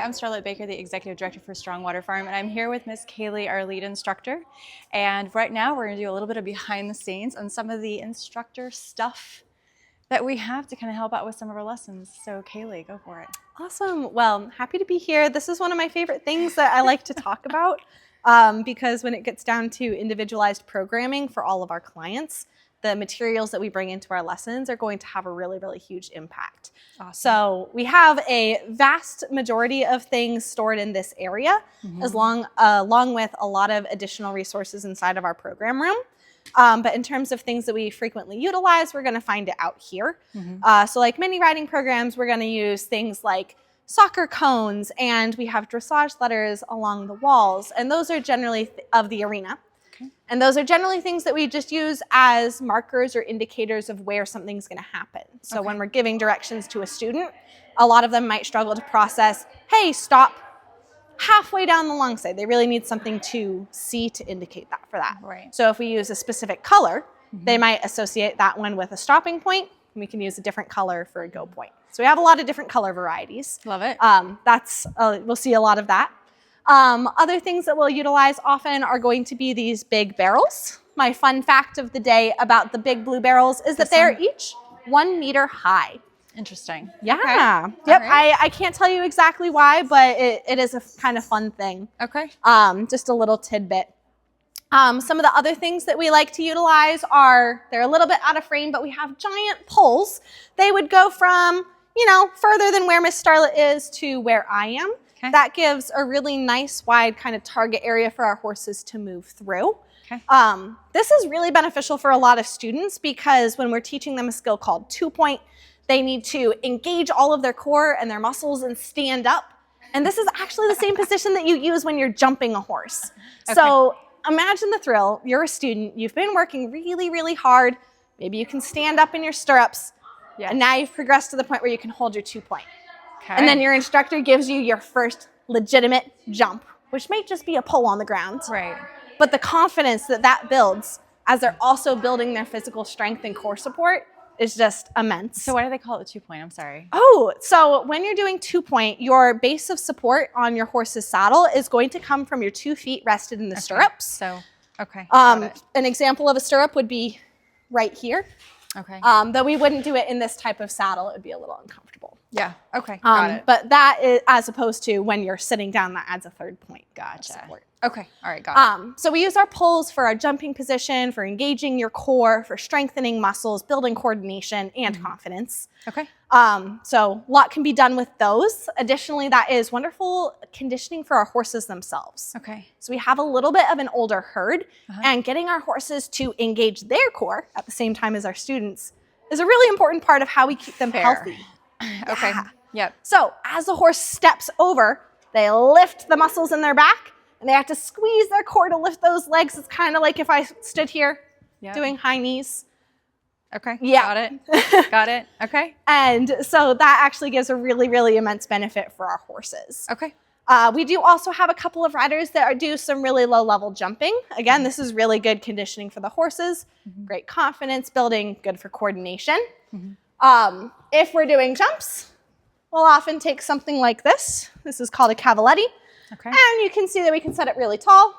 I'm Starlet Baker, the Executive Director for Strongwater Farm, and I'm here with Miss Cailey, our lead instructor. And right now we're going to do a little bit of behind the scenes on some of the instructor stuff that we have to kind of help out with some of our lessons. So Cailey, go for it. Awesome. Well, happy to be here. This is one of my favorite things that I like to talk about because when it gets down to individualized programming for all of our clients, the materials that we bring into our lessons are going to have a really, really huge impact. Awesome. So we have a vast majority of things stored in this area, along with a lot of additional resources inside of our program room. But in terms of things that we frequently utilize, we're going to find it out here. So like many riding programs, we're going to use things like soccer cones, and we have dressage letters along the walls, and those are generally of the arena. And those are generally things that we just use as markers or indicators of where something's going to happen. So when we're giving directions to a student, a lot of them might struggle to process, hey, stop halfway down the long side. They really need something to see to indicate that for that. Right. So if we use a specific color, they might associate that one with a stopping point. And we can use a different color for a go point. So we have a lot of different color varieties. Love it. We'll see a lot of that. Other things that we'll utilize often are going to be these big barrels. My fun fact of the day about the big blue barrels is that they're each 1 meter high. Interesting. Yeah. Okay. Yep. Right. I can't tell you exactly why, but it is a kind of fun thing. Okay. Just a little tidbit. Some of the other things that we like to utilize they're a little bit out of frame, but we have giant poles. They would go from, further than where Miss Starlet is to where I am. Okay. That gives a really nice wide kind of target area for our horses to move through. Okay. This is really beneficial for a lot of students because when we're teaching them a skill called 2-point, they need to engage all of their core and their muscles and stand up. And this is actually the same position that you use when you're jumping a horse. Okay. So imagine the thrill. You're a student. You've been working really, really hard. Maybe you can stand up in your stirrups. Yes. And now you've progressed to the point where you can hold your 2-point. Okay. And then your instructor gives you your first legitimate jump, which may just be a pole on the ground. Right. But the confidence that builds as they're also building their physical strength and core support is just immense. So why do they call it 2-point? I'm sorry. Oh, so when you're doing 2-point, your base of support on your horse's saddle is going to come from your 2 feet rested in the stirrups. So, okay. An example of a stirrup would be right here. Okay. Though we wouldn't do it in this type of saddle. It would be a little uncomfortable. Yeah. Okay. Got it. But that is, as opposed to when you're sitting down, that adds a 3rd point. Gotcha. Support. Okay. All right. Got it. So we use our poles for our jumping position, for engaging your core, for strengthening muscles, building coordination and confidence. Okay. So a lot can be done with those. Additionally, that is wonderful conditioning for our horses themselves. Okay. So we have a little bit of an older herd, and getting our horses to engage their core at the same time as our students is a really important part of how we keep them healthy. Okay. Yeah. Yep. So as the horse steps over, they lift the muscles in their back, and they have to squeeze their core to lift those legs. It's kind of like if I stood here doing high knees. Okay. Yeah. Got it. Got it. Okay. And so that actually gives a really, really immense benefit for our horses. Okay. We do also have a couple of riders that do some really low-level jumping. Again, this is really good conditioning for the horses, great confidence building, good for coordination. If we're doing jumps, we'll often take something like this. This is called a cavaletti. Okay. And you can see that we can set it really tall.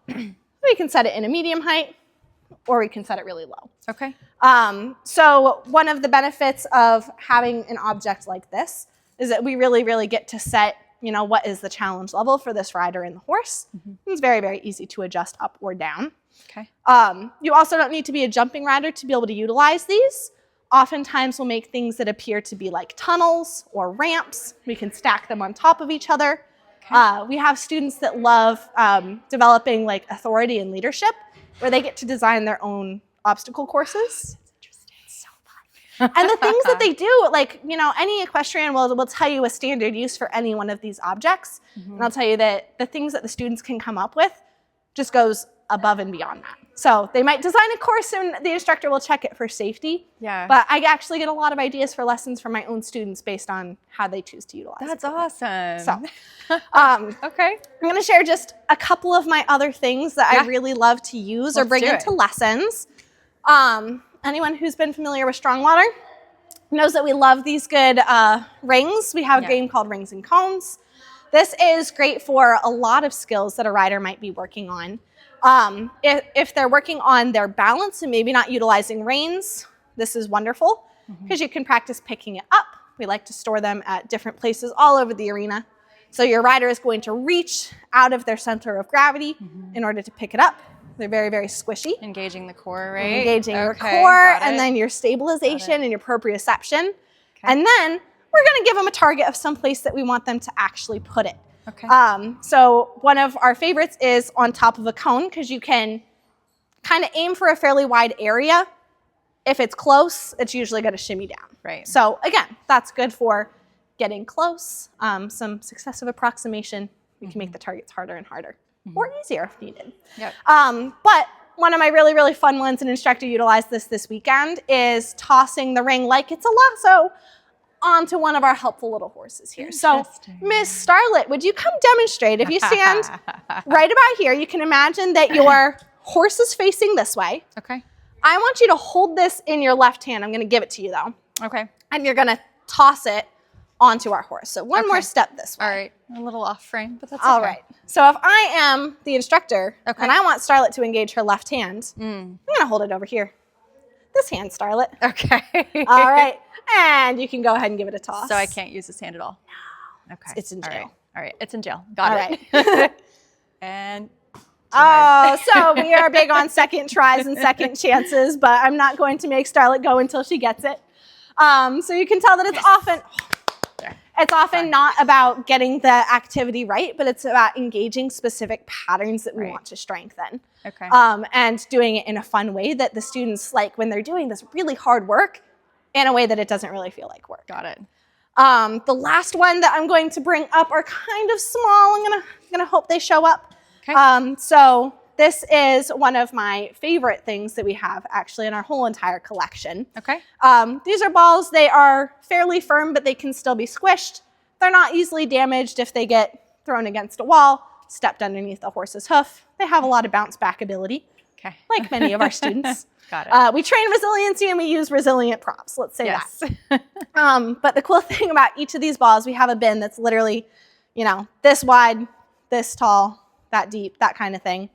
We can set it in a medium height, or we can set it really low. Okay. So one of the benefits of having an object like this is that we really, really get to set, what is the challenge level for this rider and the horse. It's very, very easy to adjust up or down. Okay. You also don't need to be a jumping rider to be able to utilize these. Oftentimes we'll make things that appear to be like tunnels or ramps. We can stack them on top of each other. Okay. We have students that love developing like authority and leadership, where they get to design their own obstacle courses. That's interesting. It's so fun. And the things that they do, like, any equestrian will tell you a standard use for any one of these objects. And I'll tell you that the things that the students can come up with just goes above and beyond that. So they might design a course and the instructor will check it for safety. Yeah. But I actually get a lot of ideas for lessons from my own students based on how they choose to utilize it. That's awesome. So, okay. I'm going to share just a couple of my other things that I really love to use or bring into lessons. Anyone who's been familiar with Strongwater knows that we love these good rings. We have a game called Rings and Cones. This is great for a lot of skills that a rider might be working on. If they're working on their balance and maybe not utilizing reins, this is wonderful because you can practice picking it up. We like to store them at different places all over the arena. So your rider is going to reach out of their center of gravity in order to pick it up. They're very, very squishy. Engaging the core, right? Engaging your core, and then your stabilization and your proprioception. Okay. And then we're going to give them a target of some place that we want them to actually put it. Okay. So one of our favorites is on top of a cone because you can kind of aim for a fairly wide area. If it's close, it's usually going to shimmy down. Right. So again, that's good for getting close. Some successive approximation. We can make the targets harder and harder, or easier if needed. Yep. But one of my really, really fun ones, an instructor utilized this weekend, is tossing the ring like it's a lasso onto one of our helpful little horses here. So Miss Starlet, would you come demonstrate? If you stand right about here, you can imagine that your horse is facing this way. Okay. I want you to hold this in your left hand. I'm going to give it to you though. Okay. And you're going to toss it onto our horse. So one more step this way. All right. A little off frame, but that's all okay. right. So if I am the instructor and I want Starlet to engage her left hand, I'm going to hold it over here. This hand, Starlet. Okay. All right. And you can go ahead and give it a toss. So I can't use this hand at all? No. Okay. It's in jail. All right. It's in jail. Got it. Right. And so we are big on second tries and second chances, but I'm not going to make Starlet go until she gets it. So you can tell that it's often not about getting the activity right, but it's about engaging specific patterns that we want to strengthen. Okay. And doing it in a fun way that the students like when they're doing this really hard work in a way that it doesn't really feel like work. Got it. The last one that I'm going to bring up are kind of small. I'm gonna hope they show up. Okay. So this is one of my favorite things that we have actually in our whole entire collection. Okay. These are balls. They are fairly firm, but they can still be squished. They're not easily damaged if they get thrown against a wall, stepped underneath a horse's hoof. They have a lot of bounce back ability, like many of our students. Got it. We train resiliency and we use resilient props, let's say that. But the cool thing about each of these balls, we have a bin that's literally, this wide, this tall, that deep, that kind of thing.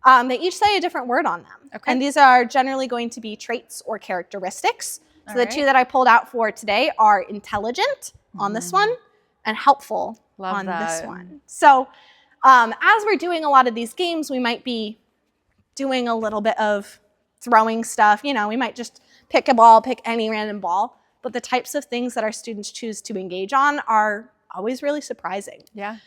They each say a different word on them. Okay. And these are generally going to be traits or characteristics. So the two that I pulled out for today are intelligent on this one and helpful on this one. So as we're doing a lot of these games, we might be doing a little bit of throwing stuff. We might just pick a ball, pick any random ball. But the types of things that our students choose to engage on are always really surprising. Yeah.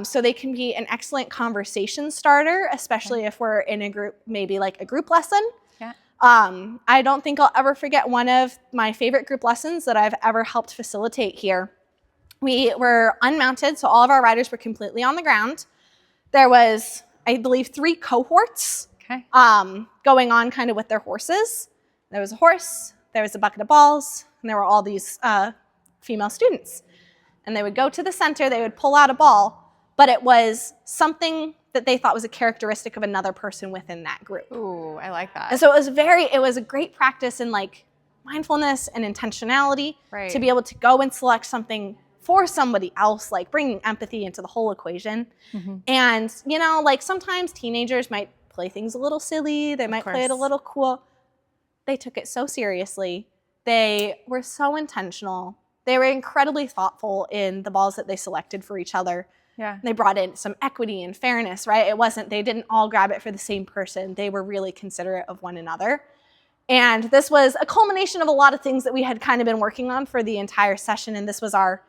So they can be an excellent conversation starter, especially if we're in a group, maybe like a group lesson. Yeah. I don't think I'll ever forget one of my favorite group lessons that I've ever helped facilitate here. We were unmounted, so all of our riders were completely on the ground. There was, I believe, 3 cohorts going on kind of with their horses. There was a horse, there was a bucket of balls, and there were all these female students. And they would go to the center, they would pull out a ball, but it was something that they thought was a characteristic of another person within that group. Ooh, I like that. And so it was a great practice in like mindfulness and intentionality to be able to go and select something for somebody else, like bringing empathy into the whole equation. And, like sometimes teenagers might play things a little silly, they might play it a little cool. They took it so seriously. They were so intentional. They were incredibly thoughtful in the balls that they selected for each other. Yeah. They brought in some equity and fairness, right? They didn't all grab it for the same person. They were really considerate of one another. And this was a culmination of a lot of things that we had kind of been working on for the entire session. And this was our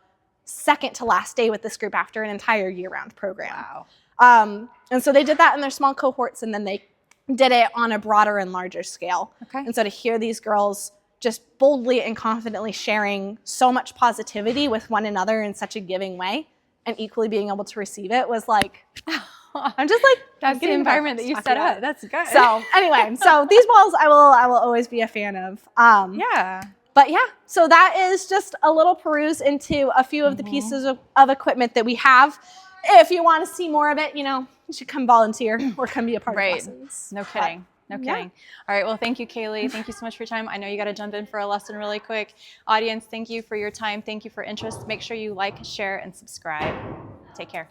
second to last day with this group after an entire year-round program. Wow. And so they did that in their small cohorts, and then they did it on a broader and larger scale. Okay. And so to hear these girls just boldly and confidently sharing so much positivity with one another in such a giving way and equally being able to receive it was like, I'm just like, that's the environment that you set up. That's good. So anyway, so these balls I will always be a fan of. But yeah, so that is just a little peruse into a few of the pieces of equipment that we have. If you want to see more of it, you should come volunteer or come be a part of lessons. No kidding. No kidding. All right. Well, thank you, Cailey. Thank you so much for your time. I know you got to jump in for a lesson really quick. Audience, thank you for your time. Thank you for interest. Make sure you like, share, and subscribe. Take care.